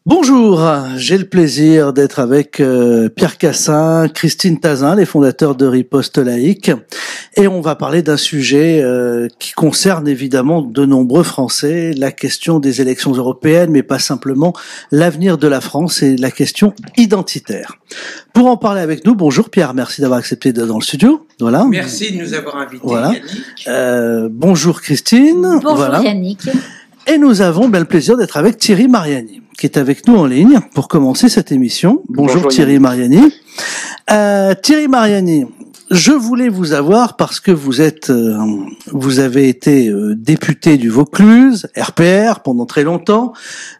Bonjour, j'ai le plaisir d'être avec Pierre Cassin, Christine Tazin, les fondateurs de Riposte Laïque, et on va parler d'un sujet qui concerne évidemment de nombreux Français, la question des élections européennes, mais pas simplement, l'avenir de la France et la question identitaire. Pour en parler avec nous, bonjour Pierre, merci d'avoir accepté d'être dans le studio. Voilà. Merci de nous avoir invités, voilà. Yannick. Bonjour Christine. Bonjour voilà. Yannick. Et nous avons le plaisir d'être avec Thierry Mariani, qui est avec nous en ligne pour commencer cette émission. Bonjour Thierry Mariani. Thierry Mariani, je voulais vous avoir parce que vous avez été député du Vaucluse, RPR pendant très longtemps,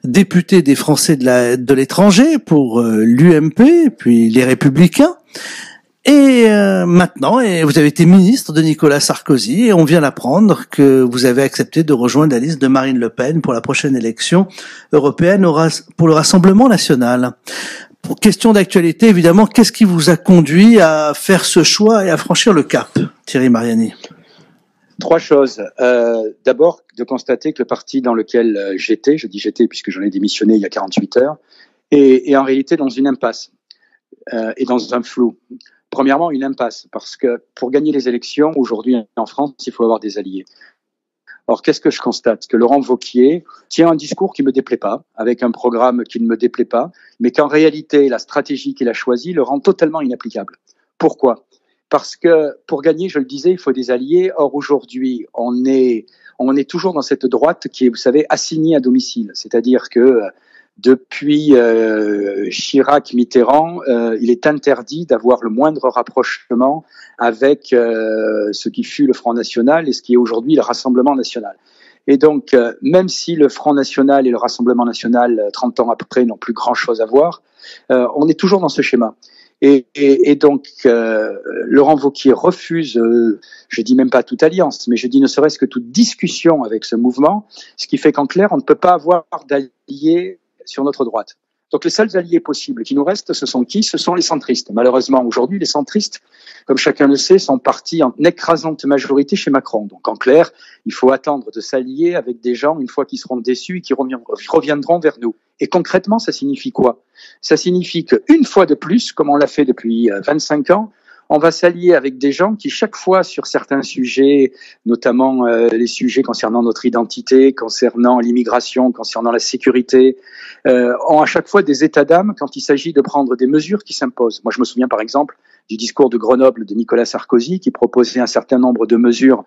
député des Français de l'étranger pour l'UMP, puis les Républicains. Et maintenant, vous avez été ministre de Nicolas Sarkozy et on vient d'apprendre que vous avez accepté de rejoindre la liste de Marine Le Pen pour la prochaine élection européenne pour le Rassemblement national. Pour question d'actualité, évidemment, qu'est-ce qui vous a conduit à faire ce choix et à franchir le cap, Thierry Mariani? Trois choses. D'abord, de constater que le parti dans lequel j'étais, je dis j'étais puisque j'en ai démissionné il y a 48 heures, est en réalité dans une impasse et dans un flou. Premièrement, une impasse, parce que pour gagner les élections, aujourd'hui en France, il faut avoir des alliés. Or, qu'est-ce que je constate? Que Laurent Wauquiez tient un discours qui ne me déplaît pas, avec un programme qui ne me déplaît pas, mais qu'en réalité, la stratégie qu'il a choisie le rend totalement inapplicable. Pourquoi? Parce que pour gagner, je le disais, il faut des alliés. Or, aujourd'hui, on est toujours dans cette droite qui est, vous savez, assignée à domicile. C'est-à-dire que depuis Chirac-Mitterrand, il est interdit d'avoir le moindre rapprochement avec ce qui fut le Front National et ce qui est aujourd'hui le Rassemblement National. Et donc, même si le Front National et le Rassemblement National, 30 ans après, n'ont plus grand-chose à voir, on est toujours dans ce schéma. Et donc, Laurent Wauquiez refuse, je dis même pas toute alliance, mais je dis ne serait-ce que toute discussion avec ce mouvement, ce qui fait qu'en clair, on ne peut pas avoir d'alliés sur notre droite. Donc les seuls alliés possibles qui nous restent, ce sont qui? Ce sont les centristes. Malheureusement, aujourd'hui, les centristes, comme chacun le sait, sont partis en écrasante majorité chez Macron. Donc en clair, il faut attendre de s'allier avec des gens une fois qu'ils seront déçus et qui reviendront vers nous. Et concrètement, ça signifie quoi? Ça signifie qu'une fois de plus, comme on l'a fait depuis 25 ans, on va s'allier avec des gens qui, chaque fois, sur certains sujets, notamment les sujets concernant notre identité, concernant l'immigration, concernant la sécurité, ont à chaque fois des états d'âme quand il s'agit de prendre des mesures qui s'imposent. Moi, je me souviens, par exemple, du discours de Grenoble de Nicolas Sarkozy, qui proposait un certain nombre de mesures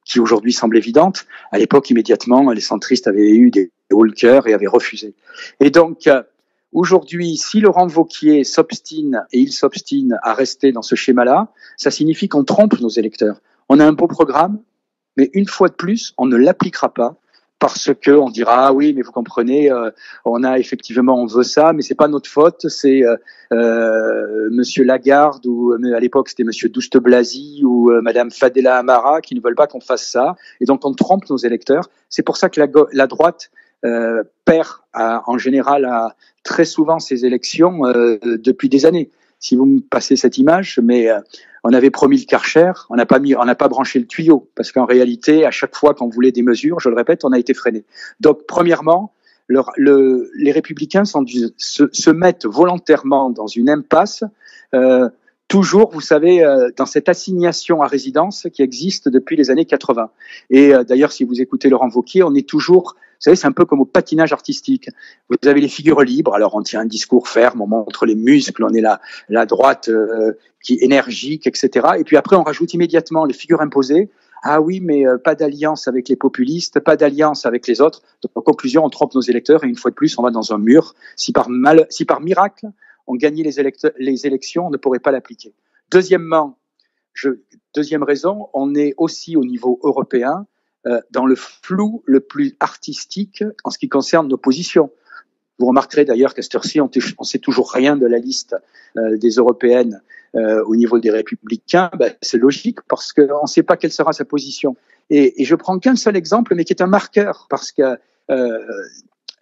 qui aujourd'hui semblent évidentes. À l'époque, immédiatement, les centristes avaient eu des hauts le cœur et avaient refusé. Et donc, aujourd'hui, si Laurent Wauquiez s'obstine, et il s'obstine à rester dans ce schéma-là, ça signifie qu'on trompe nos électeurs. On a un beau programme, mais une fois de plus, on ne l'appliquera pas parce que on dira ah oui, mais vous comprenez, on veut ça, mais c'est pas notre faute, c'est Monsieur Lagarde ou à l'époque c'était Monsieur Douste-Blazy ou Madame Fadela Amara qui ne veulent pas qu'on fasse ça, et donc on trompe nos électeurs. C'est pour ça que la droite perd en général très souvent ces élections depuis des années. Si vous me passez cette image, mais on avait promis le Karcher, on n'a pas branché le tuyau, parce qu'en réalité, à chaque fois qu'on voulait des mesures, je le répète, on a été freiné. Donc, premièrement, les Républicains se mettent volontairement dans une impasse. Toujours, vous savez, dans cette assignation à résidence qui existe depuis les années 80. Et d'ailleurs, si vous écoutez Laurent Wauquiez, on est toujours, vous savez, c'est un peu comme au patinage artistique. Vous avez les figures libres, alors on tient un discours ferme, on montre les muscles, on est la droite qui est énergique, etc. Et puis après, on rajoute immédiatement les figures imposées. Ah oui, mais pas d'alliance avec les populistes, pas d'alliance avec les autres. Donc, en conclusion, on trompe nos électeurs et une fois de plus, on va dans un mur. Si par miracle, on gagnait les élections, on ne pourrait pas l'appliquer. Deuxième raison, on est aussi au niveau européen dans le flou le plus artistique en ce qui concerne nos positions. Vous remarquerez d'ailleurs qu'à cette heure-ci, on ne sait toujours rien de la liste des européennes au niveau des Républicains. C'est logique parce qu'on ne sait pas quelle sera sa position. Et je prends qu'un seul exemple, mais qui est un marqueur, parce que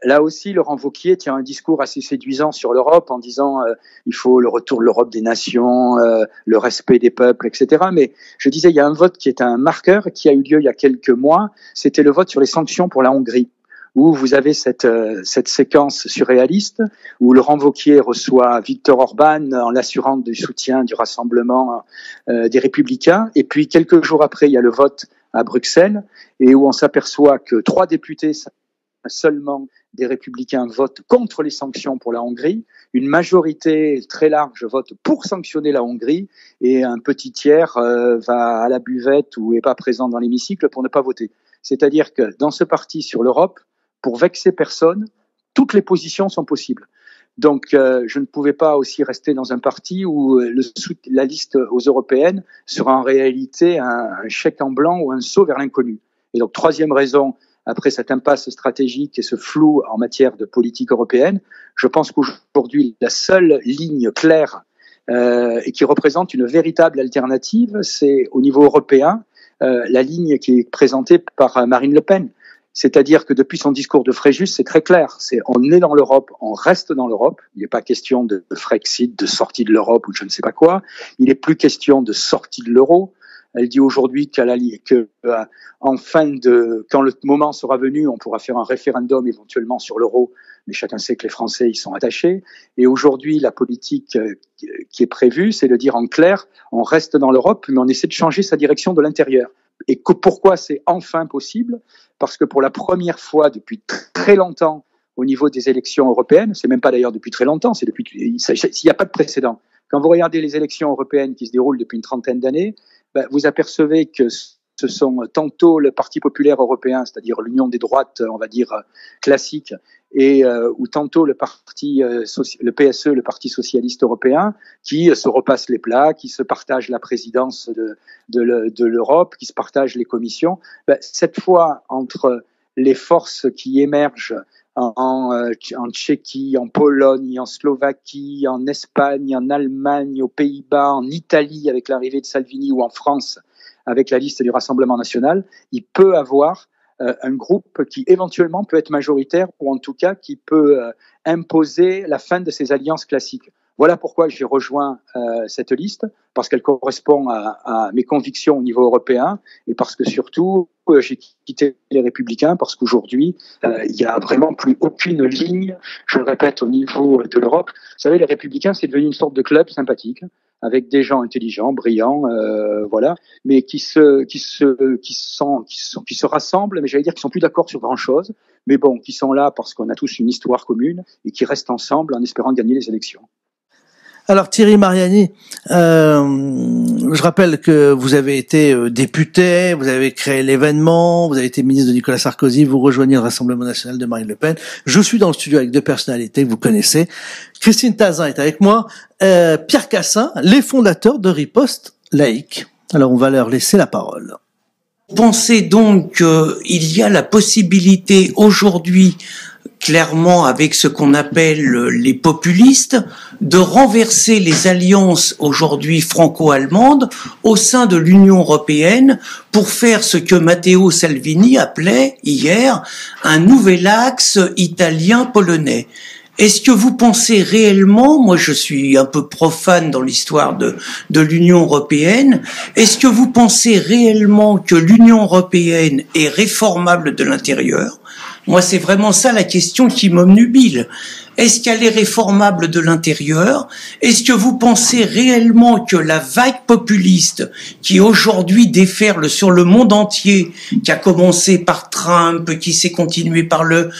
là aussi, Laurent Wauquiez tient un discours assez séduisant sur l'Europe en disant il faut le retour de l'Europe des nations, le respect des peuples, etc. Mais je disais, il y a un vote qui est un marqueur qui a eu lieu il y a quelques mois, c'était le vote sur les sanctions pour la Hongrie. où vous avez cette séquence surréaliste où Laurent Wauquiez reçoit Viktor Orban en l'assurant du soutien du Rassemblement des Républicains. Et puis, quelques jours après, il y a le vote à Bruxelles et où on s'aperçoit que 3 députés seulement des Républicains votent contre les sanctions pour la Hongrie. Une majorité très large vote pour sanctionner la Hongrie et un petit tiers va à la buvette ou n'est pas présent dans l'hémicycle pour ne pas voter. C'est-à-dire que dans ce parti sur l'Europe, pour vexer personne, toutes les positions sont possibles. Donc, je ne pouvais pas aussi rester dans un parti où la liste aux européennes sera en réalité un chèque en blanc ou un saut vers l'inconnu. Et donc, troisième raison, après cette impasse stratégique et ce flou en matière de politique européenne, je pense qu'aujourd'hui, la seule ligne claire et qui représente une véritable alternative, c'est au niveau européen, la ligne qui est présentée par Marine Le Pen. C'est-à-dire que depuis son discours de Fréjus, c'est très clair. On est dans l'Europe, on reste dans l'Europe. Il n'est pas question de Frexit, de sortie de l'Europe ou je ne sais pas quoi. Il n'est plus question de sortie de l'euro. Elle dit aujourd'hui quand le moment sera venu, on pourra faire un référendum éventuellement sur l'euro, mais chacun sait que les Français y sont attachés. Et aujourd'hui, la politique qui est prévue, c'est de dire en clair, on reste dans l'Europe, mais on essaie de changer sa direction de l'intérieur. Et pourquoi c'est enfin possible? Parce que pour la première fois depuis très longtemps, au niveau des élections européennes, c'est même pas d'ailleurs depuis très longtemps, c'est depuis, il n'y a pas de précédent. Quand vous regardez les élections européennes qui se déroulent depuis une trentaine d'années, vous apercevez que ce sont tantôt le Parti populaire européen, c'est-à-dire l'union des droites, on va dire, classique, ou tantôt le PSE, le Parti socialiste européen, qui se repasse les plats, qui se partagent la présidence de l'Europe, qui se partagent les commissions. Cette fois, entre les forces qui émergent en Tchéquie, en Pologne, en Slovaquie, en Espagne, en Allemagne, aux Pays-Bas, en Italie avec l'arrivée de Salvini ou en France avec la liste du Rassemblement national, il peut avoir un groupe qui éventuellement peut être majoritaire ou en tout cas qui peut imposer la fin de ces alliances classiques. Voilà pourquoi j'ai rejoint cette liste, parce qu'elle correspond à mes convictions au niveau européen et parce que surtout j'ai quitté les Républicains parce qu'aujourd'hui il n'y a vraiment plus aucune ligne, je le répète, au niveau de l'Europe. Vous savez, les Républicains, c'est devenu une sorte de club sympathique avec des gens intelligents, brillants, voilà, mais qui se rassemblent, mais j'allais dire qu'ils sont plus d'accord sur grand chose, mais bon, qui sont là parce qu'on a tous une histoire commune et qui restent ensemble en espérant gagner les élections. Alors Thierry Mariani, je rappelle que vous avez été député, vous avez créé l'événement, vous avez été ministre de Nicolas Sarkozy, vous rejoignez le Rassemblement national de Marine Le Pen. Je suis dans le studio avec 2 personnalités que vous connaissez. Christine Tazin est avec moi, Pierre Cassin, les fondateurs de Riposte Laïque. Alors on va leur laisser la parole. Pensez donc qu'il y a la possibilité aujourd'hui, clairement avec ce qu'on appelle les populistes, de renverser les alliances aujourd'hui franco-allemandes au sein de l'Union européenne pour faire ce que Matteo Salvini appelait hier un nouvel axe italien-polonais. Est-ce que vous pensez réellement, moi je suis un peu profane dans l'histoire de l'Union européenne, est-ce que vous pensez réellement que l'Union européenne est réformable de l'intérieur? Moi c'est vraiment ça la question qui m'obnubile. Est-ce qu'elle est réformable de l'intérieur? Est-ce que vous pensez réellement que la vague populiste qui aujourd'hui déferle sur le monde entier, qui a commencé par Trump, qui s'est continué par le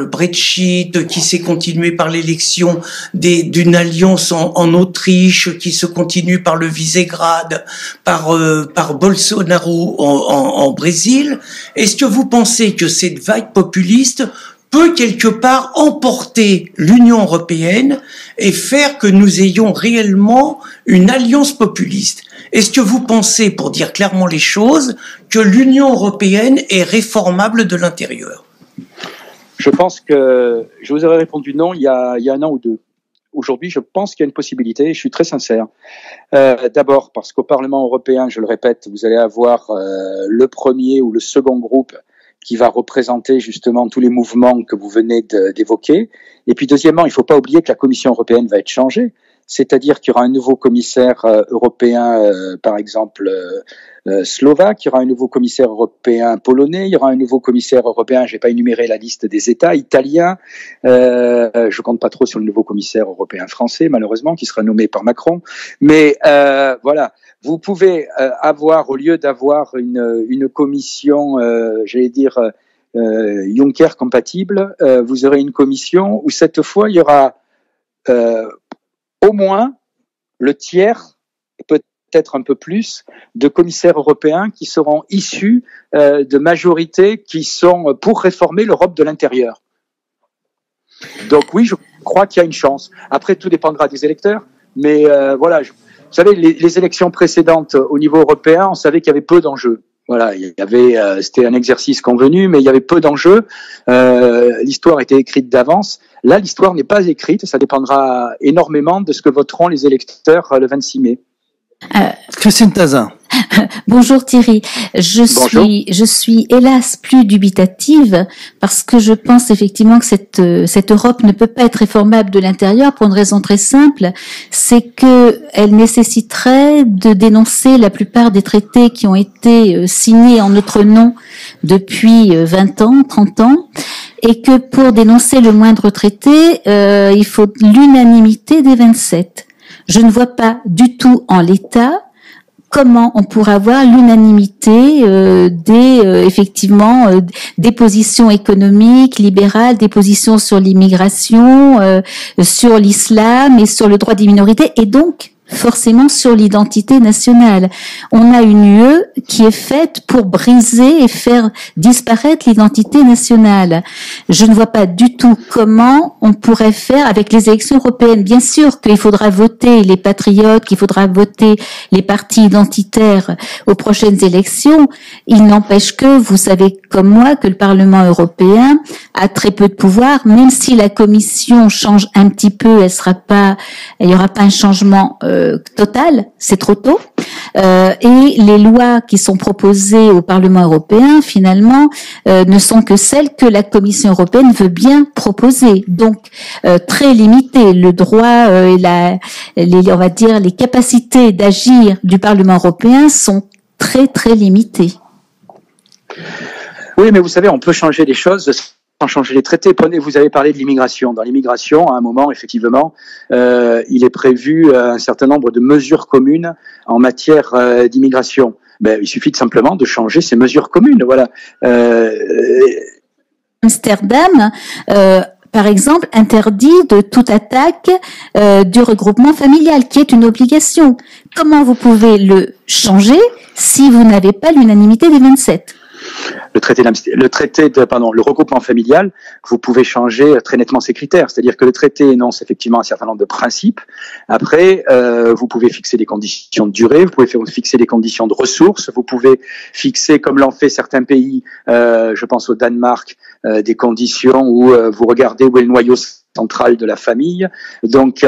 Brexit, qui s'est continué par l'élection d'une alliance en Autriche, qui se continue par le Visegrad, par Bolsonaro en Brésil, est-ce que vous pensez que cette vague populiste peut quelque part emporter l'Union européenne et faire que nous ayons réellement une alliance populiste? Est-ce que vous pensez, pour dire clairement les choses, que l'Union européenne est réformable de l'intérieur? Je pense que je vous aurais répondu non il y a 1 an ou 2. Aujourd'hui, je pense qu'il y a une possibilité, et je suis très sincère. D'abord parce qu'au Parlement européen, je le répète, vous allez avoir le premier ou le second groupe qui va représenter justement tous les mouvements que vous venez d'évoquer. Et puis deuxièmement, il ne faut pas oublier que la Commission européenne va être changée. c'est-à-dire qu'il y aura un nouveau commissaire européen, par exemple slovaque, il y aura un nouveau commissaire européen polonais, il y aura un nouveau commissaire européen, je vais pas énumérer la liste des États, italien, je compte pas trop sur le nouveau commissaire européen français, malheureusement, qui sera nommé par Macron, mais voilà, vous pouvez avoir, au lieu d'avoir une commission, j'allais dire, Juncker compatible, vous aurez une commission où cette fois il y aura au moins le tiers, peut-être un peu plus, de commissaires européens qui seront issus de majorités qui sont pour réformer l'Europe de l'intérieur. Donc oui, je crois qu'il y a une chance. Après, tout dépendra des électeurs, mais voilà, vous savez, les élections précédentes au niveau européen, on savait qu'il y avait peu d'enjeux. Voilà, il y avait, c'était un exercice convenu, mais il y avait peu d'enjeux. L'histoire était écrite d'avance. Là, l'histoire n'est pas écrite. Ça dépendra énormément de ce que voteront les électeurs le 26 mai. Christine Tazin. Bonjour Thierry. Je suis hélas plus dubitative parce que je pense effectivement que cette Europe ne peut pas être réformable de l'intérieur pour une raison très simple, c'est que elle nécessiterait de dénoncer la plupart des traités qui ont été signés en notre nom depuis 20 ans, 30 ans. Et que pour dénoncer le moindre traité, il faut l'unanimité des 27. Je ne vois pas du tout en l'état comment on pourrait avoir l'unanimité des positions économiques, libérales, des positions sur l'immigration, sur l'islam et sur le droit des minorités, et donc forcément sur l'identité nationale. On a une UE qui est faite pour briser et faire disparaître l'identité nationale. Je ne vois pas du tout comment on pourrait faire avec les élections européennes. Bien sûr qu'il faudra voter les patriotes, qu'il faudra voter les partis identitaires aux prochaines élections. Il n'empêche que, vous savez comme moi, que le Parlement européen a très peu de pouvoir, même si la Commission change un petit peu, il y aura pas un changement total, c'est trop tôt. Et les lois qui sont proposées au Parlement européen, finalement, ne sont que celles que la Commission européenne veut bien proposer. Donc, très limité. Le droit et on va dire, les capacités d'agir du Parlement européen sont très, très limitées. Oui, mais vous savez, on peut changer les choses sans changer les traités. Vous avez parlé de l'immigration. Dans l'immigration, à un moment, effectivement, il est prévu un certain nombre de mesures communes en matière d'immigration. Ben, il suffit simplement de changer ces mesures communes. Voilà. Amsterdam, par exemple, interdit de toute attaque du regroupement familial, qui est une obligation. Comment vous pouvez le changer si vous n'avez pas l'unanimité des 27 ? Le regroupement familial, vous pouvez changer très nettement ses critères. C'est-à-dire que le traité énonce effectivement un certain nombre de principes. Après, vous pouvez fixer des conditions de durée, vous pouvez fixer des conditions de ressources, vous pouvez fixer, comme l'ont fait certains pays, je pense au Danemark, des conditions où vous regardez où est le noyau central de la famille. Donc,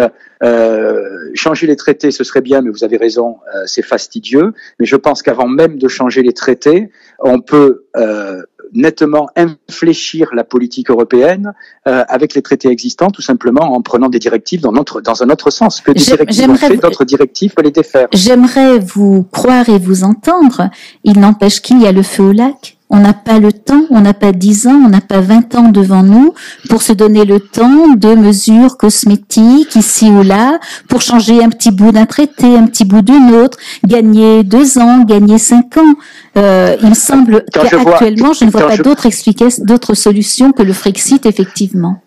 changer les traités, ce serait bien, mais vous avez raison, c'est fastidieux. Mais je pense qu'avant même de changer les traités, on peut nettement infléchir la politique européenne avec les traités existants, tout simplement en prenant des directives dans un autre sens. Que des directives ont fait, d'autres directives peuvent les défaire. J'aimerais vous croire et vous entendre. Il n'empêche qu'il y a le feu au lac. On n'a pas le temps, on n'a pas 10 ans, on n'a pas 20 ans devant nous pour se donner le temps de mesures cosmétiques ici ou là, pour changer un petit bout d'un traité, un petit bout d'un autre, gagner 2 ans, gagner 5 ans. Il me semble qu'actuellement, je ne vois pas d'autres solutions que le Frexit, effectivement.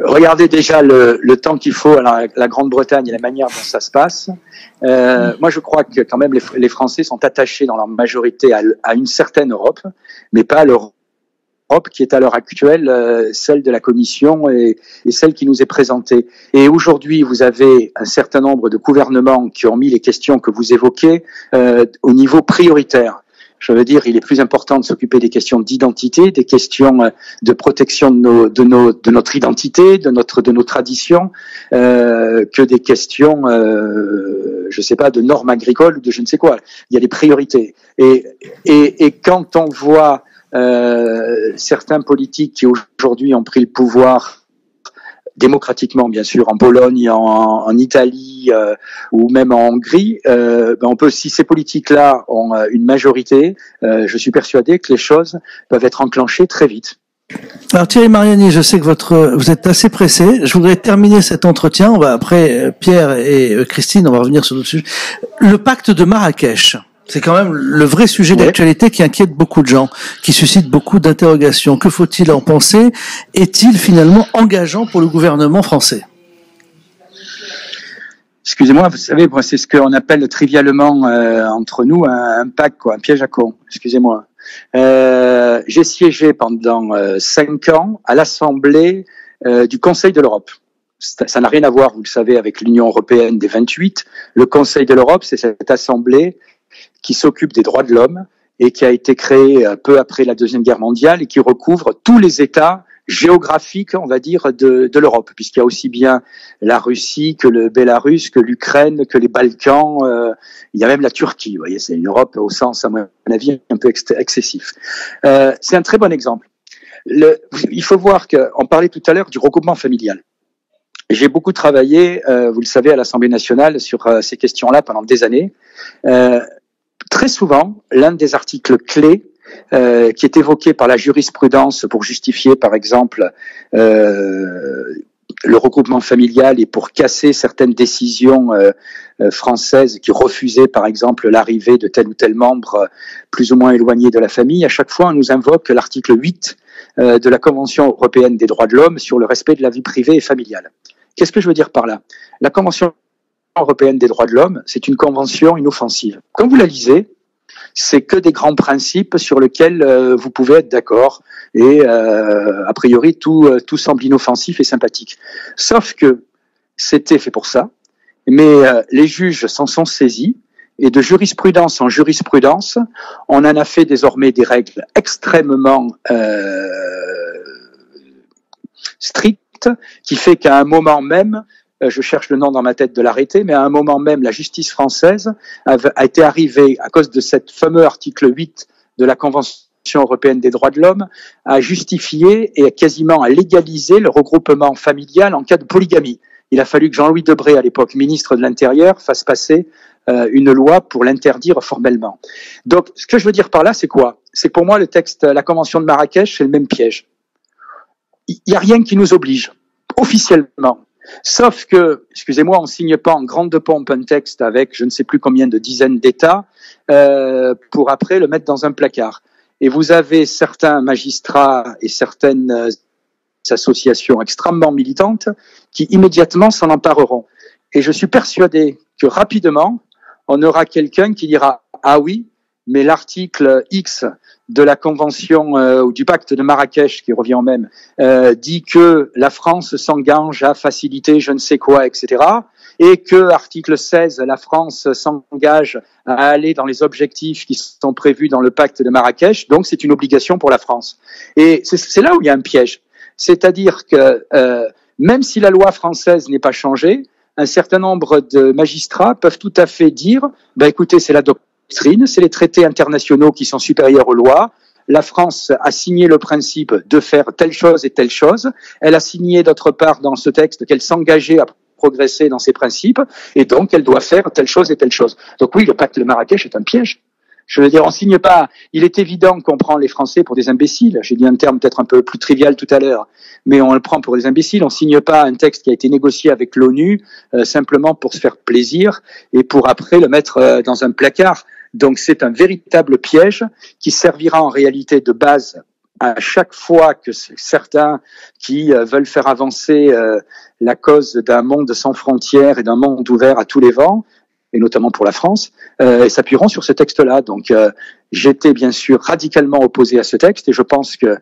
Regardez déjà le temps qu'il faut à la Grande-Bretagne et la manière dont ça se passe. Moi, je crois que quand même les Français sont attachés dans leur majorité à une certaine Europe, mais pas à l'Europe qui est à l'heure actuelle celle de la Commission et celle qui nous est présentée. Et aujourd'hui, vous avez un certain nombre de gouvernements qui ont mis les questions que vous évoquez au niveau prioritaire. Je veux dire, il est plus important de s'occuper des questions d'identité, des questions de protection de notre identité, de nos traditions, que des questions, je sais pas, de normes agricoles ou de je ne sais quoi. Il y a des priorités. Et quand on voit certains politiques qui aujourd'hui ont pris le pouvoir démocratiquement bien sûr, en Pologne, en Italie ou même en Hongrie, on peut, si ces politiques-là ont une majorité, je suis persuadé que les choses peuvent être enclenchées très vite. Alors Thierry Mariani, je sais que vous êtes assez pressé. Je voudrais terminer cet entretien. On va après Pierre et Christine, on va revenir sur d'autres sujets. Le pacte de Marrakech, c'est quand même le vrai sujet d'actualité qui inquiète beaucoup de gens, qui suscite beaucoup d'interrogations. Que faut-il en penser? Est-il finalement engageant pour le gouvernement français? Excusez-moi, vous savez, c'est ce qu'on appelle trivialement entre nous un pacte, quoi, un piège à con. Excusez-moi. J'ai siégé pendant 5 ans à l'Assemblée du Conseil de l'Europe. Ça n'a rien à voir, vous le savez, avec l'Union européenne des 28. Le Conseil de l'Europe, c'est cette assemblée qui s'occupe des droits de l'homme et qui a été créée peu après la Deuxième Guerre mondiale et qui recouvre tous les États géographiques, on va dire, de l'Europe, puisqu'il y a aussi bien la Russie que le Bélarus, que l'Ukraine, que les Balkans, il y a même la Turquie. Vous voyez, c'est une Europe au sens, à mon avis, un peu excessif. C'est un très bon exemple. Il faut voir qu'on parlait tout à l'heure du regroupement familial. J'ai beaucoup travaillé, vous le savez, à l'Assemblée nationale sur ces questions-là pendant des années. Très souvent, l'un des articles clés qui est évoqué par la jurisprudence pour justifier, par exemple, le regroupement familial et pour casser certaines décisions françaises qui refusaient, par exemple, l'arrivée de tel ou tel membre plus ou moins éloigné de la famille. À chaque fois, on nous invoque l'article 8 de la Convention européenne des droits de l'homme sur le respect de la vie privée et familiale. Qu'est-ce que je veux dire par là? La Convention européenne des droits de l'homme, c'est une convention inoffensive. Quand vous la lisez, c'est que des grands principes sur lesquels vous pouvez être d'accord et a priori tout semble inoffensif et sympathique. Sauf que c'était fait pour ça, mais les juges s'en sont saisis et de jurisprudence en jurisprudence, on en a fait désormais des règles extrêmement strictes qui fait qu'à un moment même, je cherche le nom dans ma tête de l'arrêté, mais à un moment même, la justice française a été arrivée, à cause de cet fameux article 8 de la Convention européenne des droits de l'homme, à justifier et quasiment à légaliser le regroupement familial en cas de polygamie. Il a fallu que Jean-Louis Debré, à l'époque ministre de l'Intérieur, fasse passer une loi pour l'interdire formellement. Donc, ce que je veux dire par là, c'est quoi? C'est pour moi le texte, la Convention de Marrakech, c'est le même piège. Il n'y a rien qui nous oblige, officiellement. Sauf que, excusez-moi, on signe pas en grande pompe un texte avec je ne sais plus combien de dizaines d'États pour après le mettre dans un placard. Et vous avez certains magistrats et certaines associations extrêmement militantes qui immédiatement s'en empareront. Et je suis persuadé que rapidement, on aura quelqu'un qui dira « Ah oui, mais l'article X de la Convention ou du pacte de Marrakech, qui revient au même, dit que la France s'engage à faciliter je ne sais quoi, etc. Et que, article 16, la France s'engage à aller dans les objectifs qui sont prévus dans le pacte de Marrakech, donc c'est une obligation pour la France. Et c'est là où il y a un piège. C'est-à-dire que même si la loi française n'est pas changée, un certain nombre de magistrats peuvent tout à fait dire « écoutez, c'est la doctrine, c'est les traités internationaux qui sont supérieurs aux lois. La France a signé le principe de faire telle chose et telle chose. Elle a signé d'autre part dans ce texte qu'elle s'engageait à progresser dans ses principes et donc elle doit faire telle chose et telle chose. » Donc oui, le pacte de Marrakech est un piège. Je veux dire, on signe pas. Il est évident qu'on prend les Français pour des imbéciles. J'ai dit un terme peut-être un peu plus trivial tout à l'heure, mais on le prend pour des imbéciles. On signe pas un texte qui a été négocié avec l'ONU simplement pour se faire plaisir et pour après le mettre dans un placard. Donc c'est un véritable piège qui servira en réalité de base à chaque fois que certains qui veulent faire avancer la cause d'un monde sans frontières et d'un monde ouvert à tous les vents, et notamment pour la France, s'appuieront sur ce texte-là. Donc, j'étais bien sûr radicalement opposé à ce texte, et je pense que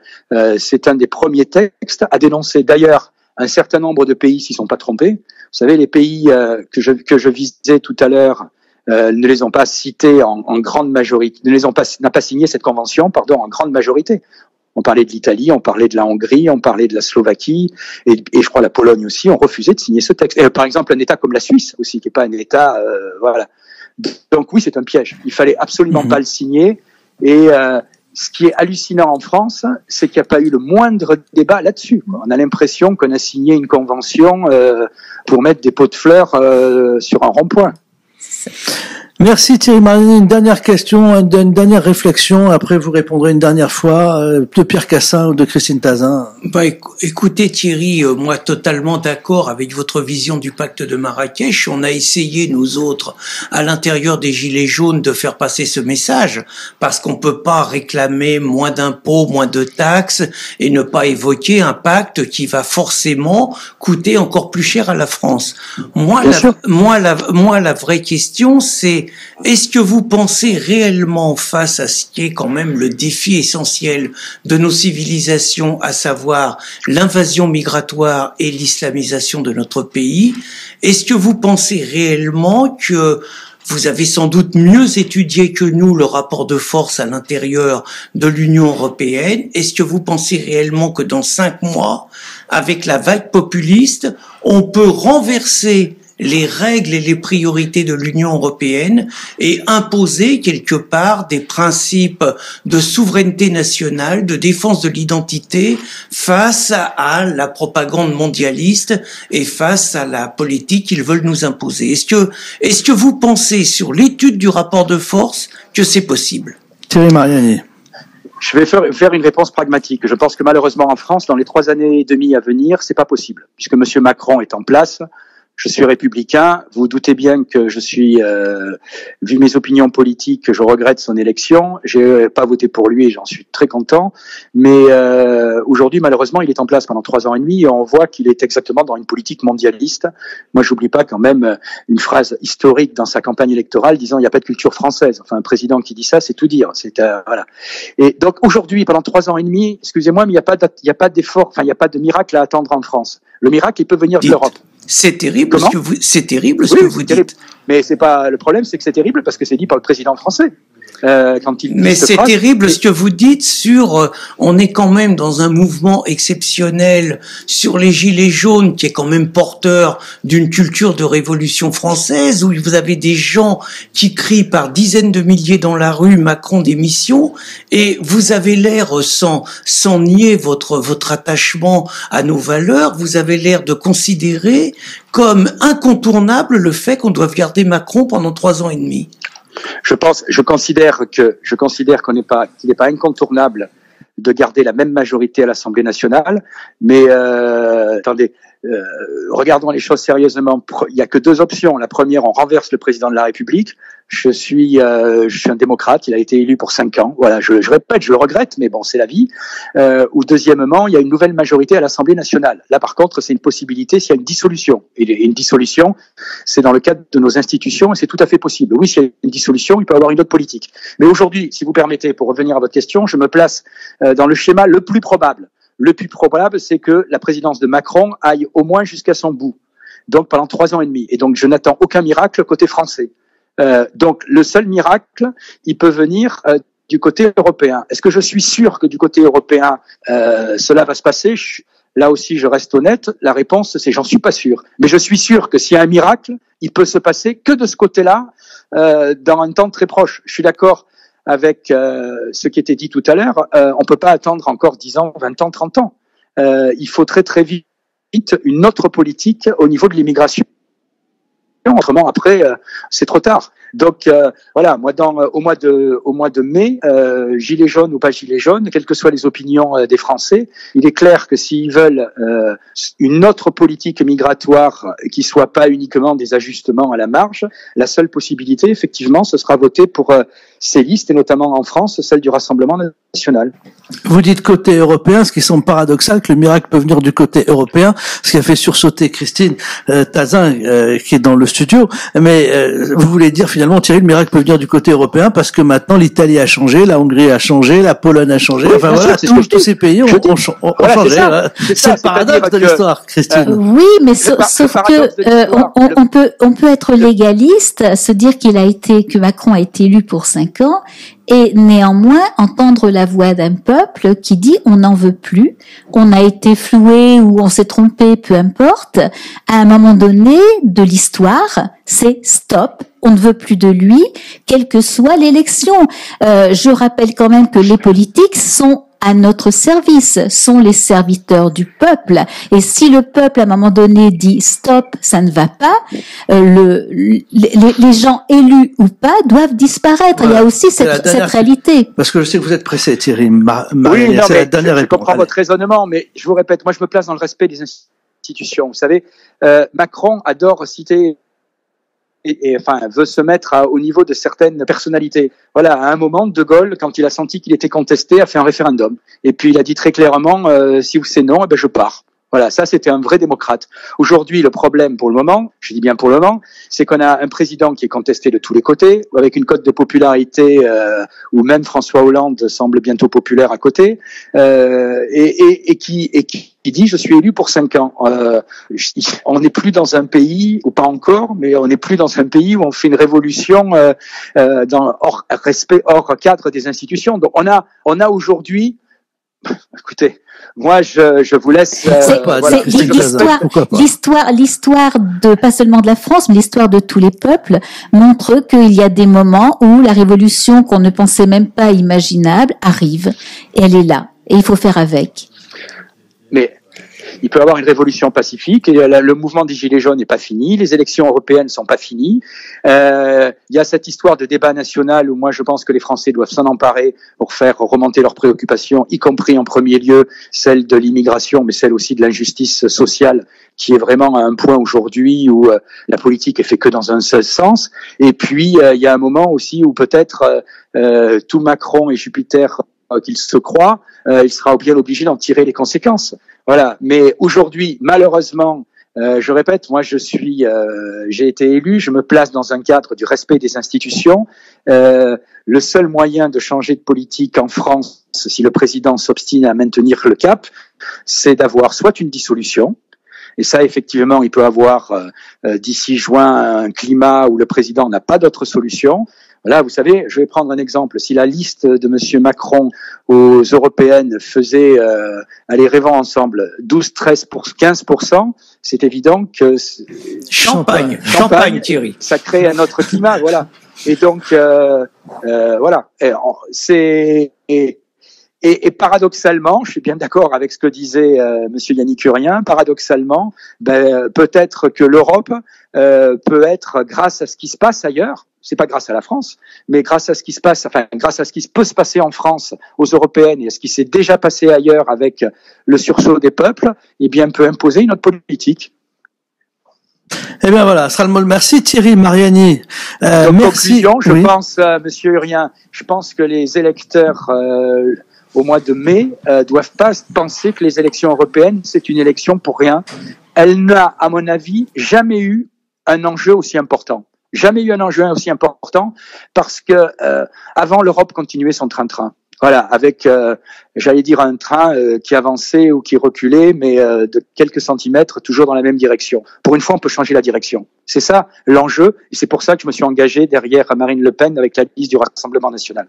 c'est un des premiers textes à dénoncer. D'ailleurs, un certain nombre de pays s'y sont pas trompés. Vous savez, les pays que je visais tout à l'heure ne les ont pas cités en grande majorité, n'a pas signé cette convention, en grande majorité. On parlait de l'Italie, on parlait de la Hongrie, on parlait de la Slovaquie et je crois la Pologne aussi ont refusé de signer ce texte. Et, par exemple, un État comme la Suisse aussi, qui n'est pas un État, voilà. Donc oui, c'est un piège. Il fallait absolument pas le signer et ce qui est hallucinant en France, c'est qu'il n'y a pas eu le moindre débat là-dessus. On a l'impression qu'on a signé une convention pour mettre des pots de fleurs sur un rond-point. Merci Thierry Mariani. Une dernière question, une dernière réflexion. Après, vous répondrez une dernière fois de Pierre Cassin ou de Christine Tazin. Écoutez Thierry, moi totalement d'accord avec votre vision du pacte de Marrakech. On a essayé, nous autres, à l'intérieur des Gilets jaunes, de faire passer ce message, parce qu'on peut pas réclamer moins d'impôts, moins de taxes, et ne pas évoquer un pacte qui va forcément coûter encore plus cher à la France. Moi, la vraie question, c'est: est-ce que vous pensez réellement, face à ce qui est quand même le défi essentiel de nos civilisations, à savoir l'invasion migratoire et l'islamisation de notre pays, est-ce que vous pensez réellement que vous avez sans doute mieux étudié que nous le rapport de force à l'intérieur de l'Union européenne? Est-ce que vous pensez réellement que dans 5 mois, avec la vague populiste, on peut renverser les règles et les priorités de l'Union européenne et imposer quelque part des principes de souveraineté nationale, de défense de l'identité face à la propagande mondialiste et face à la politique qu'ils veulent nous imposer? Est-ce que vous pensez, sur l'étude du rapport de force, que c'est possible? Thierry Mariani. Je vais faire une réponse pragmatique. Je pense que malheureusement en France, dans les 3 années et demie à venir, c'est pas possible, puisque Monsieur Macron est en place. Je suis républicain. Vous doutez bien que je suis, vu mes opinions politiques, je regrette son élection. J'ai pas voté pour lui et j'en suis très content. Mais aujourd'hui, malheureusement, il est en place pendant 3 ans et demi et on voit qu'il est exactement dans une politique mondialiste. Moi, j'oublie pas quand même une phrase historique dans sa campagne électorale disant il n'y a pas de culture française. Enfin, un président qui dit ça, c'est tout dire. C'est voilà. Et donc aujourd'hui, pendant 3 ans et demi, excusez-moi, mais il n'y a pas d'effort, enfin, il n'y a pas de miracle à attendre en France. Le miracle, il peut venir de l'Europe. C'est terrible ce que vous dites. Mais c'est pas le problème, c'est que c'est terrible parce que c'est dit par le président français. Mais c'est terrible ce que vous dites sur, on est quand même dans un mouvement exceptionnel sur les Gilets jaunes qui est quand même porteur d'une culture de révolution française où vous avez des gens qui crient par dizaines de milliers dans la rue Macron démission et vous avez l'air sans nier votre attachement à nos valeurs, vous avez l'air de considérer comme incontournable le fait qu'on doive garder Macron pendant 3 ans et demi. Je considère qu'il n'est pas incontournable de garder la même majorité à l'Assemblée nationale, mais attendez, regardons les choses sérieusement. Il y a que 2 options. La première, on renverse le président de la République. Je suis un démocrate. Il a été élu pour 5 ans. Voilà, je répète, je le regrette, mais bon, c'est la vie. Ou deuxièmement, il y a une nouvelle majorité à l'Assemblée nationale. Là, par contre, c'est une possibilité s'il y a une dissolution. Et une dissolution, c'est dans le cadre de nos institutions et c'est tout à fait possible. Oui, s'il y a une dissolution, il peut y avoir une autre politique. Mais aujourd'hui, si vous permettez, pour revenir à votre question, je me place dans le schéma le plus probable. Le plus probable, c'est que la présidence de Macron aille au moins jusqu'à son bout. Donc, pendant 3 ans et demi. Et donc, je n'attends aucun miracle côté français. Donc, le seul miracle, il peut venir du côté européen. Est-ce que je suis sûr que du côté européen, cela va se passer? Là aussi, je reste honnête. La réponse, c'est j'en suis pas sûr. Mais je suis sûr que s'il y a un miracle, il peut se passer que de ce côté-là, dans un temps très proche. Je suis d'accord avec ce qui était dit tout à l'heure. On peut pas attendre encore 10 ans, 20 ans, 30 ans. Il faut très très vite une autre politique au niveau de l'immigration. Autrement, après, c'est trop tard. Donc voilà, moi au mois de mai, gilets jaunes ou pas gilets jaunes, quelles que soient les opinions des Français, il est clair que s'ils veulent une autre politique migratoire qui soit pas uniquement des ajustements à la marge, la seule possibilité, effectivement, ce sera voter pour ces listes et notamment en France, celle du Rassemblement national. Vous dites côté européen, ce qui semble paradoxal, que le miracle peut venir du côté européen, ce qui a fait sursauter Christine Tazin, qui est dans le studio. Mais vous voulez dire finalement, Thierry, le miracle peut venir du côté européen parce que maintenant l'Italie a changé, la Hongrie a changé, la Pologne a changé. Oui, enfin voilà, tous ces pays ont changé. C'est le paradoxe de l'histoire, Christine. Oui, mais sauf que on peut être légaliste, se dire que Macron a été élu pour 5 ans. Et néanmoins, entendre la voix d'un peuple qui dit on n'en veut plus, on a été floué ou on s'est trompé, peu importe, à un moment donné de l'histoire, c'est stop, on ne veut plus de lui, quelle que soit l'élection. Je rappelle quand même que les politiques sont à notre service, sont les serviteurs du peuple. Et si le peuple, à un moment donné, dit stop, ça ne va pas, les gens élus ou pas doivent disparaître. Voilà. Il y a aussi cette réalité. Parce que je sais que vous êtes pressé, Thierry. Oui, non, mais je comprends votre raisonnement, mais je vous répète, moi je me place dans le respect des institutions. Vous savez, Macron adore citer et enfin veut se mettre au niveau de certaines personnalités. Voilà, à un moment, De Gaulle, quand il a senti qu'il était contesté, a fait un référendum. Et puis il a dit très clairement, si vous c'est non, eh ben je pars. Voilà, ça c'était un vrai démocrate. Aujourd'hui, le problème pour le moment, je dis bien pour le moment, c'est qu'on a un président qui est contesté de tous les côtés, avec une cote de popularité où même François Hollande semble bientôt populaire à côté, et qui dit je suis élu pour 5 ans. On n'est plus dans un pays, ou pas encore, mais on n'est plus dans un pays où on fait une révolution hors cadre des institutions. Donc on a aujourd'hui. Écoutez, moi je vous laisse. L'histoire de pas seulement de la France, mais l'histoire de tous les peuples montre qu'il y a des moments où la révolution qu'on ne pensait même pas imaginable arrive, et elle est là, et il faut faire avec. Mais il peut y avoir une révolution pacifique, et le mouvement des Gilets jaunes n'est pas fini, les élections européennes sont pas finies. Il y a cette histoire de débat national où moi je pense que les Français doivent s'en emparer pour faire remonter leurs préoccupations, y compris en premier lieu celle de l'immigration, mais celle aussi de l'injustice sociale, qui est vraiment à un point aujourd'hui où la politique est faite que dans un seul sens. Et puis il y a un moment aussi où peut-être tout Macron et Jupiter qu'il se croit, il sera bien obligé d'en tirer les conséquences. Voilà. Mais aujourd'hui, malheureusement, je répète, moi j'ai été élu, je me place dans un cadre du respect des institutions. Le seul moyen de changer de politique en France, si le président s'obstine à maintenir le cap, c'est d'avoir soit une dissolution, et ça, effectivement, il peut avoir d'ici juin un climat où le président n'a pas d'autre solution. Voilà, vous savez, je vais prendre un exemple. Si la liste de Monsieur Macron aux européennes faisait, allez, rêvons ensemble, 12, 13, 15%, c'est évident que Champagne, Thierry. Ça crée un autre climat, voilà. Et donc, voilà, Et paradoxalement, je suis bien d'accord avec ce que disait Monsieur Yannick Urien, paradoxalement, peut-être que l'Europe peut être, grâce à ce qui se passe ailleurs, c'est pas grâce à la France, mais grâce à ce qui se passe, enfin grâce à ce qui peut se passer en France aux européennes et à ce qui s'est déjà passé ailleurs avec le sursaut des peuples, eh bien peut imposer une autre politique. Eh bien voilà, sera le mot. Merci Thierry Mariani. Merci. Conclusion, je pense, Monsieur Urien, je pense que les électeurs au mois de mai doivent pas penser que les élections européennes c'est une élection pour rien. Elle n'a, à mon avis, jamais eu un enjeu aussi important. Jamais eu un enjeu aussi important parce que avant l'Europe continuait son train-train. Voilà, avec j'allais dire un train qui avançait ou qui reculait, mais de quelques centimètres, toujours dans la même direction. Pour une fois, on peut changer la direction. C'est ça l'enjeu, et c'est pour ça que je me suis engagé derrière Marine Le Pen avec la liste du Rassemblement national.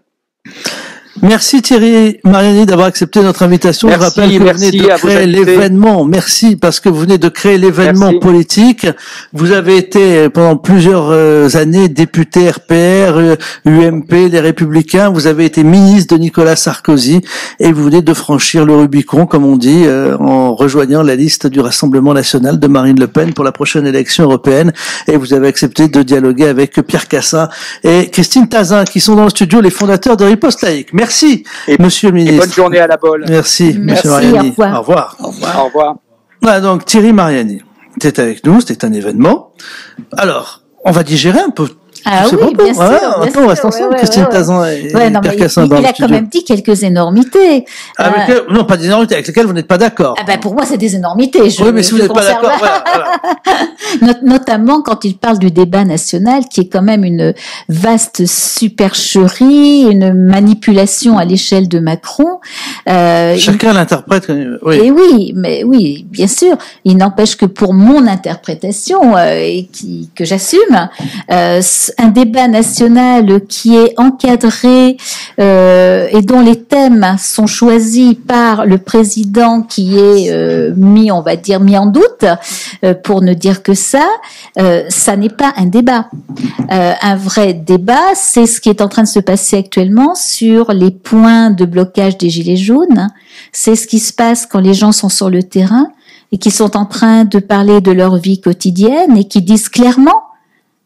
Merci Thierry Mariani d'avoir accepté notre invitation. Je rappelle que vous venez de créer l'événement. Merci parce que vous venez de créer l'événement politique. Vous avez été pendant plusieurs années député RPR, UMP, les Républicains. Vous avez été ministre de Nicolas Sarkozy et vous venez de franchir le Rubicon, comme on dit, en rejoignant la liste du Rassemblement national de Marine Le Pen pour la prochaine élection européenne. Et vous avez accepté de dialoguer avec Pierre Cassin et Christine Tazin, qui sont dans le studio, les fondateurs de Riposte Laïque. Merci, Monsieur le ministre. Et bonne journée à la Bolle. Merci, Monsieur Mariani. Au revoir. Au revoir. Au revoir. Voilà, donc Thierry Mariani, c'était avec nous, c'était un événement. Alors, on va digérer un peu. Ah oui, bien sûr. On reste ensemble, Christine Tazan et Pierre Cassin dans le studio. Il a quand même dit quelques énormités. Non, pas des énormités, avec lesquelles vous n'êtes pas d'accord. Pour moi, c'est des énormités. Oui, mais si vous n'êtes pas d'accord, voilà. Notamment quand il parle du débat national, qui est quand même une vaste supercherie, une manipulation à l'échelle de Macron. Chacun l'interprète. Oui. Et oui, bien sûr. Il n'empêche que pour mon interprétation, que j'assume, un débat national qui est encadré et dont les thèmes sont choisis par le président qui est mis en doute, pour ne dire que ça n'est pas un débat. Un vrai débat, c'est ce qui est en train de se passer actuellement sur les points de blocage des Gilets jaunes. C'est ce qui se passe quand les gens sont sur le terrain et qui sont en train de parler de leur vie quotidienne et qui disent clairement,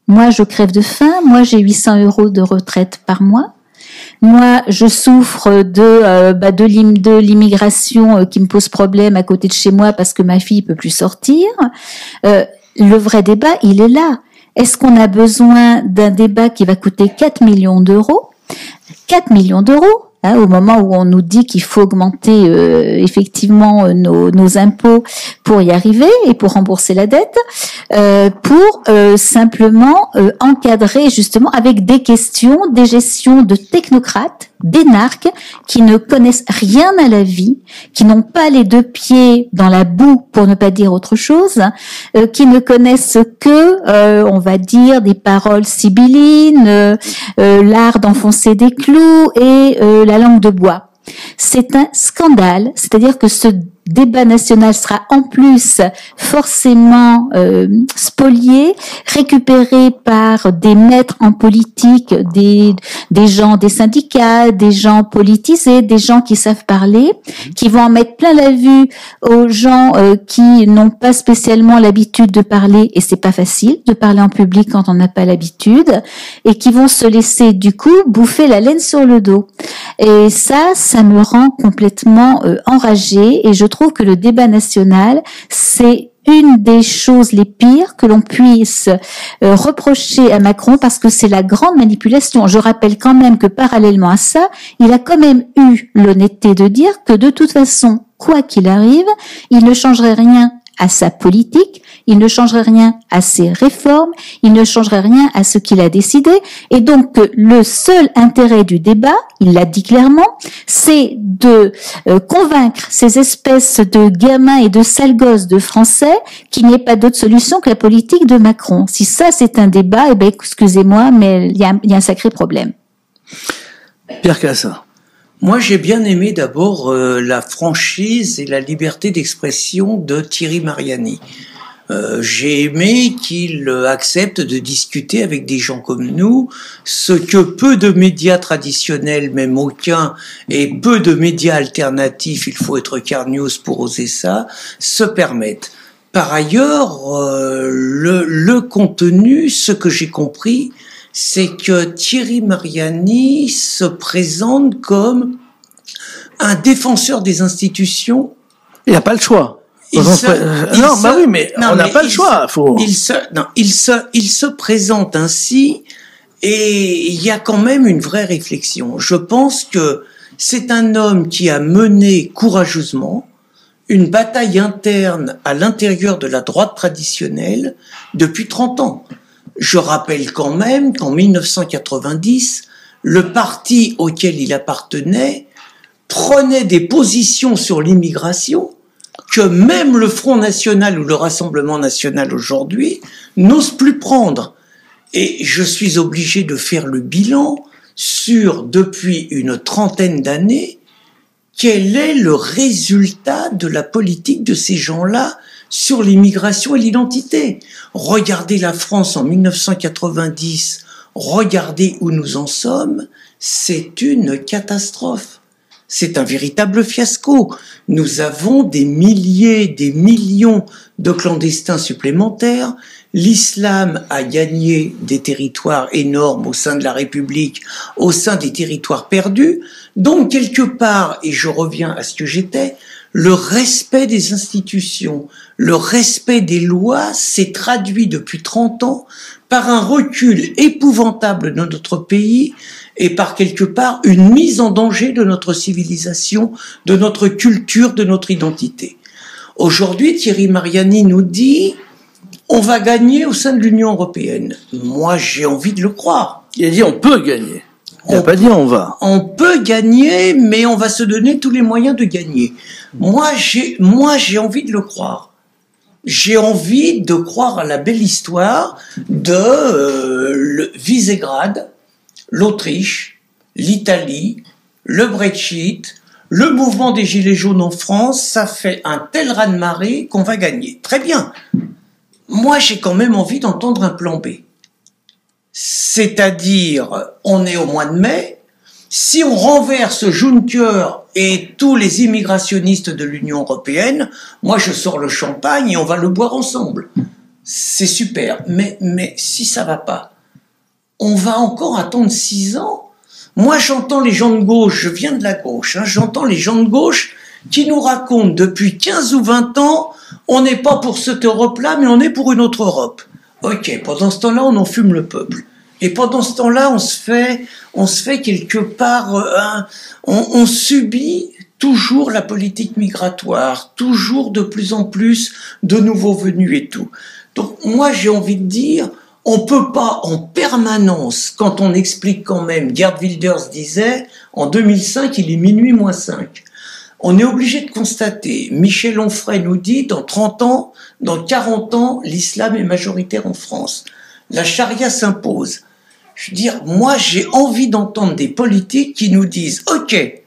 moi je crève de faim, moi j'ai 800 € de retraite par mois, moi je souffre de l'immigration qui me pose problème à côté de chez moi parce que ma fille peut plus sortir. Le vrai débat, il est là. Est-ce qu'on a besoin d'un débat qui va coûter 4 millions d'euros ? 4 millions d'euros, au moment où on nous dit qu'il faut augmenter effectivement nos impôts pour y arriver et pour rembourser la dette, pour simplement encadrer justement avec des questions, des gestions de technocrates, d'énarques qui ne connaissent rien à la vie, qui n'ont pas les deux pieds dans la boue pour ne pas dire autre chose, qui ne connaissent que, on va dire, des paroles sibyllines, l'art d'enfoncer des clous et la langue de bois. C'est un scandale, c'est-à-dire que ce débat national sera en plus forcément spolié, récupéré par des maîtres en politique, des gens des syndicats, des gens politisés, des gens qui savent parler, qui vont en mettre plein la vue aux gens qui n'ont pas spécialement l'habitude de parler, et c'est pas facile de parler en public quand on n'a pas l'habitude, et qui vont se laisser du coup bouffer la laine sur le dos. Et ça me rend complètement enragée, et je trouve que le débat national, c'est une des choses les pires que l'on puisse reprocher à Macron, parce que c'est la grande manipulation. Je rappelle quand même que parallèlement à ça, il a quand même eu l'honnêteté de dire que de toute façon, quoi qu'il arrive, il ne changerait rien à sa politique, il ne changerait rien à ses réformes, il ne changerait rien à ce qu'il a décidé. Et donc, le seul intérêt du débat, il l'a dit clairement, c'est de convaincre ces espèces de gamins et de sales gosses de Français qu'il n'y ait pas d'autre solution que la politique de Macron. Si ça, c'est un débat, eh ben, excusez-moi, mais il y a un sacré problème. Pierre Cassin. Moi, j'ai bien aimé d'abord la franchise et la liberté d'expression de Thierry Mariani. J'ai aimé qu'il accepte de discuter avec des gens comme nous, ce que peu de médias traditionnels, même aucun, et peu de médias alternatifs, il faut être Carnews pour oser ça, se permettent. Par ailleurs, le contenu, ce que j'ai compris, c'est que Thierry Mariani se présente comme un défenseur des institutions. Il n'a pas le choix. On n'a pas le choix. Il se présente ainsi, et il y a quand même une vraie réflexion. Je pense que c'est un homme qui a mené courageusement une bataille interne à l'intérieur de la droite traditionnelle depuis 30 ans. Je rappelle quand même qu'en 1990, le parti auquel il appartenait prenait des positions sur l'immigration que même le Front National ou le Rassemblement National aujourd'hui n'osent plus prendre. Et je suis obligé de faire le bilan sur, depuis une trentaine d'années, quel est le résultat de la politique de ces gens-là sur l'immigration et l'identité. Regardez la France en 1990, regardez où nous en sommes, c'est une catastrophe. C'est un véritable fiasco. Nous avons des milliers, des millions de clandestins supplémentaires. L'islam a gagné des territoires énormes au sein de la République, au sein des territoires perdus. Donc, quelque part, et je reviens à ce que j'étais, le respect des institutions, le respect des lois s'est traduit depuis 30 ans par un recul épouvantable de notre pays et par quelque part une mise en danger de notre civilisation, de notre culture, de notre identité. Aujourd'hui, Thierry Mariani nous dit « on va gagner au sein de l'Union européenne ». Moi, j'ai envie de le croire. Il a dit « on peut gagner ». Il n'a pas dit « on va ». On peut gagner, mais on va se donner tous les moyens de gagner. Moi, j'ai envie de le croire. j'ai envie de croire à la belle histoire de le Visegrad, l'Autriche, l'Italie, le Brexit, le mouvement des Gilets jaunes en France. Ça fait un tel raz-de-marée qu'on va gagner. Très bien. Moi, j'ai quand même envie d'entendre un plan B. C'est-à-dire, on est au mois de mai, si on renverse Juncker et tous les immigrationnistes de l'Union européenne, moi je sors le champagne et on va le boire ensemble. C'est super. Mais si ça va pas, on va encore attendre 6 ans. Moi j'entends les gens de gauche, je viens de la gauche, hein, j'entends les gens de gauche qui nous racontent depuis 15 ou 20 ans, on n'est pas pour cette Europe-là, mais on est pour une autre Europe. Ok, pendant ce temps-là, on en fume le peuple. Et pendant ce temps-là, on se fait quelque part, on subit toujours la politique migratoire, toujours de plus en plus de nouveaux venus et tout. Donc moi, j'ai envie de dire, on peut pas en permanence, quand on explique quand même, Geert Wilders disait, en 2005, il est minuit moins 5. On est obligé de constater, Michel Onfray nous dit, dans 30 ans, dans 40 ans, l'islam est majoritaire en France. La charia s'impose. Je veux dire, moi, j'ai envie d'entendre des politiques qui nous disent, OK,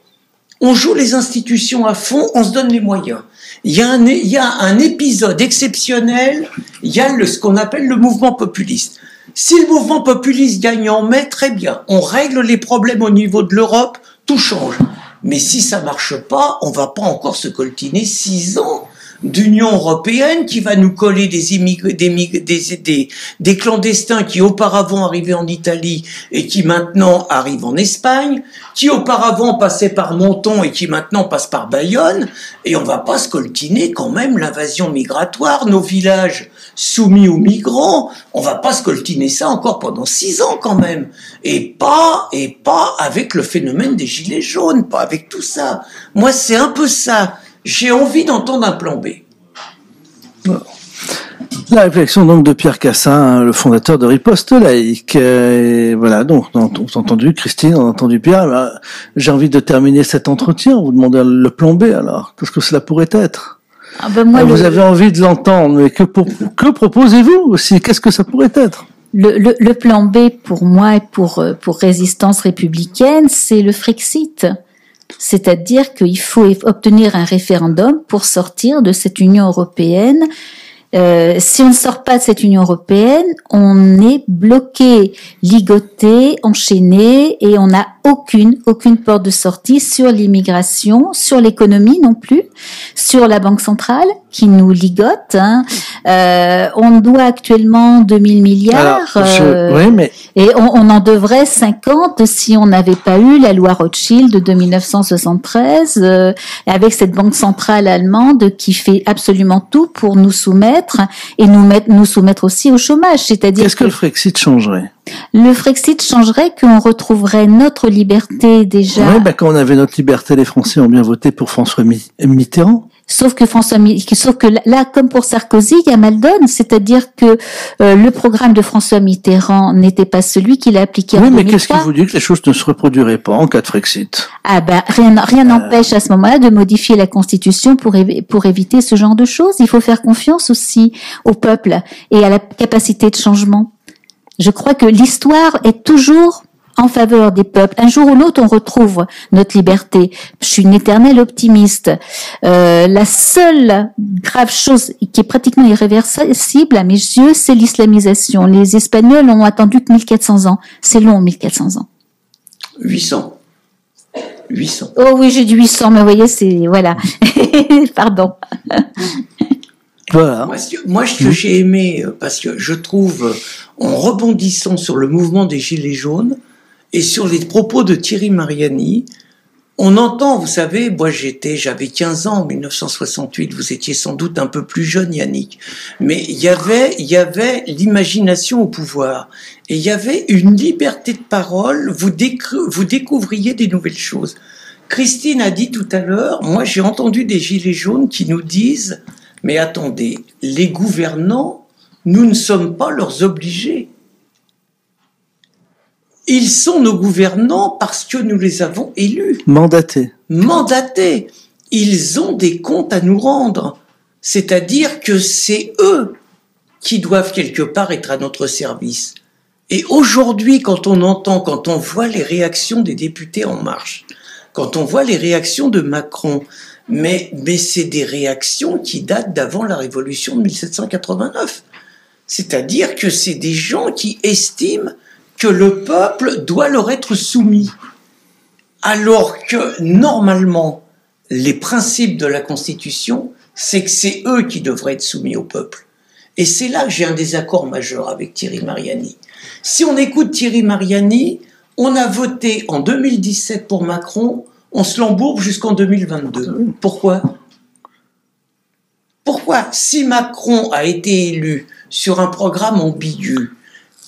on joue les institutions à fond, on se donne les moyens. Il y a un épisode exceptionnel, il y a ce qu'on appelle le mouvement populiste. Si le mouvement populiste gagne en mai, très bien. On règle les problèmes au niveau de l'Europe, tout change. Mais si ça marche pas, on va pas encore se coltiner 6 ans d'Union européenne qui va nous coller des clandestins qui auparavant arrivaient en Italie et qui maintenant arrivent en Espagne, qui auparavant passaient par Menton et qui maintenant passent par Bayonne, et on va pas se coltiner quand même l'invasion migratoire, nos villages soumis aux migrants, on va pas se coltiner ça encore pendant 6 ans quand même, et pas avec le phénomène des gilets jaunes, pas avec tout ça. Moi c'est un peu ça. J'ai envie d'entendre un plan B. La réflexion donc de Pierre Cassin, le fondateur de Riposte Laïque. Voilà, donc on a entendu Christine, on a entendu Pierre. J'ai envie de terminer cet entretien. Vous demandez le plan B alors. Qu'est-ce que cela pourrait être? Vous avez envie de l'entendre, mais que proposez-vous aussi? Qu'est-ce que ça pourrait être? Le plan B pour moi et pour Résistance républicaine, c'est le Frexit. C'est-à-dire qu'il faut obtenir un référendum pour sortir de cette Union européenne. Si on ne sort pas de cette Union européenne, on est bloqué, ligoté, enchaîné, et on n'a aucune porte de sortie sur l'immigration, sur l'économie non plus, sur la Banque centrale qui nous ligote. On doit actuellement 2000 milliards, et on en devrait 50 si on n'avait pas eu la loi Rothschild de 1973, avec cette Banque centrale allemande qui fait absolument tout pour nous soumettre et nous soumettre aussi au chômage. C'est-à-dire qu'est-ce que le Frexit changerait? Le Frexit changerait qu'on retrouverait notre liberté déjà. Oui, quand on avait notre liberté, les Français ont bien voté pour François Mitterrand. Sauf que là, comme pour Sarkozy, il y a mal donne, c'est-à-dire que le programme de François Mitterrand n'était pas celui qu'il a appliqué en 2003. Oui, mais qu'est-ce qui vous dit que les choses ne se reproduiraient pas en cas de Frexit? Rien n'empêche à ce moment-là de modifier la Constitution pour éviter ce genre de choses. Il faut faire confiance aussi au peuple et à la capacité de changement. Je crois que l'histoire est toujours en faveur des peuples. Un jour ou l'autre, on retrouve notre liberté. Je suis une éternelle optimiste. La seule grave chose qui est pratiquement irréversible à mes yeux, c'est l'islamisation. Les Espagnols ont attendu que 1400 ans. C'est long, 1400 ans. 800. Oh oui, j'ai dit 800, mais vous voyez, c'est... Voilà. Pardon. Voilà. Moi, ce que j'ai aimé, parce que je trouve, en rebondissant sur le mouvement des Gilets jaunes et sur les propos de Thierry Mariani, on entend, vous savez, moi j'avais 15 ans en 1968, vous étiez sans doute un peu plus jeune, Yannick, mais il y avait l'imagination au pouvoir, et il y avait une liberté de parole, vous découvriez des nouvelles choses. Christine a dit tout à l'heure, moi j'ai entendu des Gilets jaunes qui nous disent, mais attendez, les gouvernants, nous ne sommes pas leurs obligés. Ils sont nos gouvernants parce que nous les avons élus. Mandatés. Ils ont des comptes à nous rendre. C'est-à-dire que c'est eux qui doivent quelque part être à notre service. Et aujourd'hui, quand on voit les réactions des députés En Marche, quand on voit les réactions de Macron, mais c'est des réactions qui datent d'avant la Révolution de 1789. C'est-à-dire que c'est des gens qui estiment que le peuple doit leur être soumis. Alors que, normalement, les principes de la Constitution, c'est que c'est eux qui devraient être soumis au peuple. Et c'est là que j'ai un désaccord majeur avec Thierry Mariani. Si on écoute Thierry Mariani, on a voté en 2017 pour Macron, on se l'embourbe jusqu'en 2022. Pourquoi ? Pourquoi ? Si Macron a été élu sur un programme ambigu,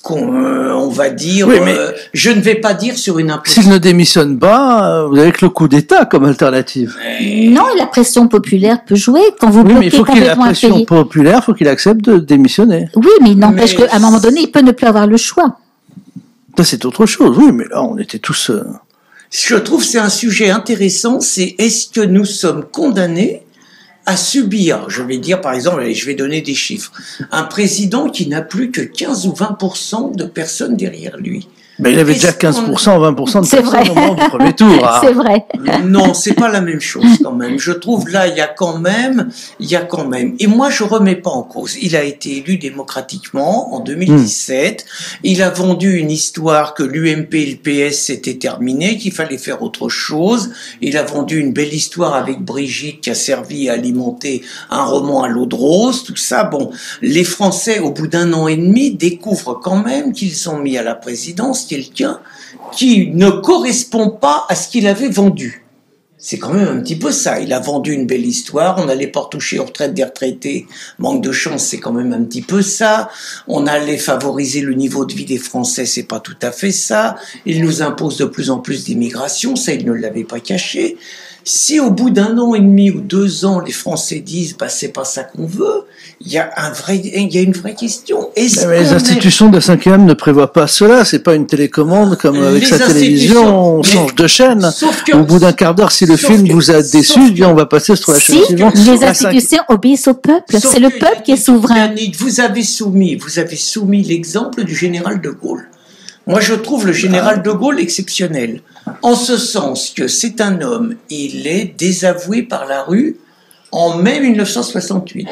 on va dire, oui, je ne vais pas dire sur une imposition. S'il ne démissionne pas, vous avez que le coup d'État comme alternative. Non, la pression populaire peut jouer quand vous bloquez mais il faut qu'il ait la pression populaire, il faut qu'il accepte de démissionner. Oui, mais il n'empêche qu'à un moment donné, il peut ne plus avoir le choix. Ça, c'est autre chose, oui, mais là, on était tous... Je trouve que c'est un sujet intéressant, c'est est-ce que nous sommes condamnés à subir, je vais dire par exemple, je vais donner des chiffres, un président qui n'a plus que 15 ou 20% de personnes derrière lui. Mais il avait déjà 15% ou 20% de personnes au moment du premier tour. Hein. C'est vrai. Non, c'est pas la même chose quand même. Je trouve là, il y a quand même. Et moi, je remets pas en cause. Il a été élu démocratiquement en 2017. Il a vendu une histoire que l'UMP et le PS c'était terminé, qu'il fallait faire autre chose. Il a vendu une belle histoire avec Brigitte qui a servi à alimenter un roman à l'eau de rose, tout ça. Bon, les Français, au bout d'un an et demi, découvrent quand même qu'ils ont mis à la présidence quelqu'un qui ne correspond pas à ce qu'il avait vendu. C'est quand même un petit peu ça. Il a vendu une belle histoire, on n'allait pas toucher aux retraites des retraités, manque de chance, c'est quand même un petit peu ça. On allait favoriser le niveau de vie des Français, c'est pas tout à fait ça. Il nous impose de plus en plus d'immigration, ça il ne l'avait pas caché. Si au bout d'un an et demi ou 2 ans, les Français disent c'est pas ça qu'on veut, il y a une vraie question. Mais les institutions de la 5e ne prévoient pas cela. C'est pas une télécommande comme avec sa télévision, on change de chaîne. Au bout d'un quart d'heure, si le film vous a déçu, on va passer sur la chaîne suivante. Les institutions obéissent au peuple. C'est le peuple qui est souverain. Yannick, vous avez soumis l'exemple du général de Gaulle. Moi, je trouve le général de Gaulle exceptionnel, en ce sens que c'est un homme, il est désavoué par la rue en mai 1968.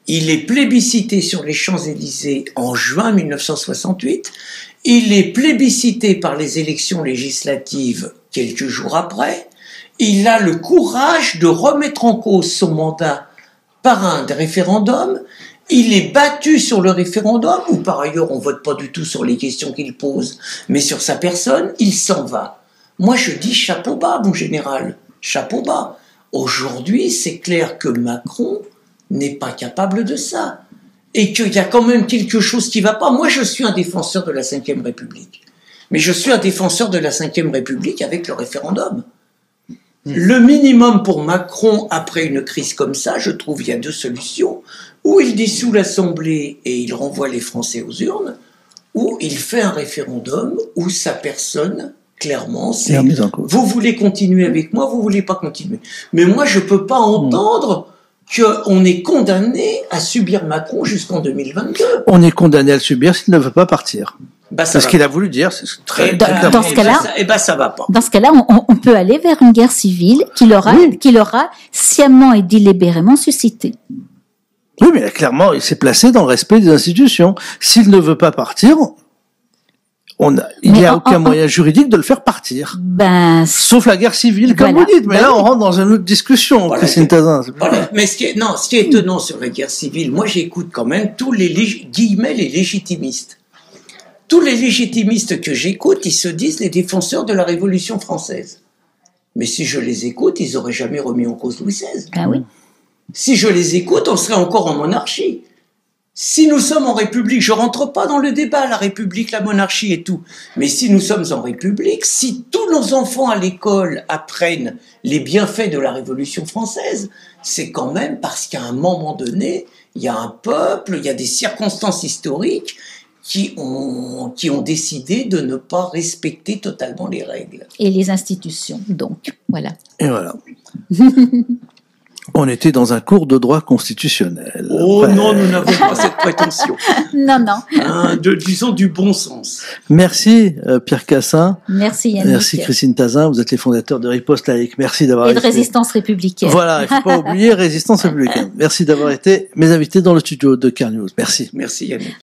Il est plébiscité sur les Champs-Élysées en juin 1968. Il est plébiscité par les élections législatives quelques jours après. Il a le courage de remettre en cause son mandat par un référendum. Il est battu sur le référendum, où par ailleurs on vote pas du tout sur les questions qu'il pose, mais sur sa personne, il s'en va. Moi je dis chapeau bas, mon général, chapeau bas. Aujourd'hui, c'est clair que Macron n'est pas capable de ça. Et qu'il y a quand même quelque chose qui va pas. Moi je suis un défenseur de la Ve République. Mais je suis un défenseur de la Ve République avec le référendum. Le minimum pour Macron, après une crise comme ça, je trouve il y a 2 solutions. Ou il dissout l'Assemblée et il renvoie les Français aux urnes, ou il fait un référendum où sa personne, clairement, c'est vous voulez continuer avec moi, vous voulez pas continuer. Mais moi, je peux pas entendre qu'on est condamné à subir Macron jusqu'en 2022. On est condamné à le subir s'il ne veut pas partir. C'est ce qu'il a voulu dire, c'est très clair. Dans ce cas-là, ça va pas. Dans ce cas-là, on peut aller vers une guerre civile qui l'aura sciemment et délibérément suscitée. Oui, mais là, clairement, il s'est placé dans le respect des institutions. S'il ne veut pas partir, il n'y a aucun moyen juridique de le faire partir. Sauf la guerre civile, comme vous dites. Mais là, on rentre dans une autre discussion, Christine Tazin. Mais ce qui est étonnant sur la guerre civile, moi, j'écoute quand même tous les légitimistes. Tous les légitimistes que j'écoute, ils se disent les défenseurs de la Révolution française. Mais si je les écoute, ils n'auraient jamais remis en cause Louis XVI. Ah oui. Si je les écoute, on serait encore en monarchie. Si nous sommes en République, je rentre pas dans le débat, la République, la monarchie et tout. Mais si nous sommes en République, si tous nos enfants à l'école apprennent les bienfaits de la Révolution française, c'est quand même parce qu'à un moment donné, il y a un peuple, il y a des circonstances historiques qui ont décidé de ne pas respecter totalement les règles. Et les institutions, donc, voilà. Et voilà. On était dans un cours de droit constitutionnel. Oh non, nous n'avons pas cette prétention. Non. Disons du bon sens. Merci Pierre Cassin. Merci Yannick. Merci Christine Tazin. Vous êtes les fondateurs de Riposte Laïque. Merci d'avoir été. Et de Résistance Républicaine. Voilà, il faut pas oublier Résistance Républicaine. Merci d'avoir été mes invités dans le studio de CARNews. Merci. Merci Yannick.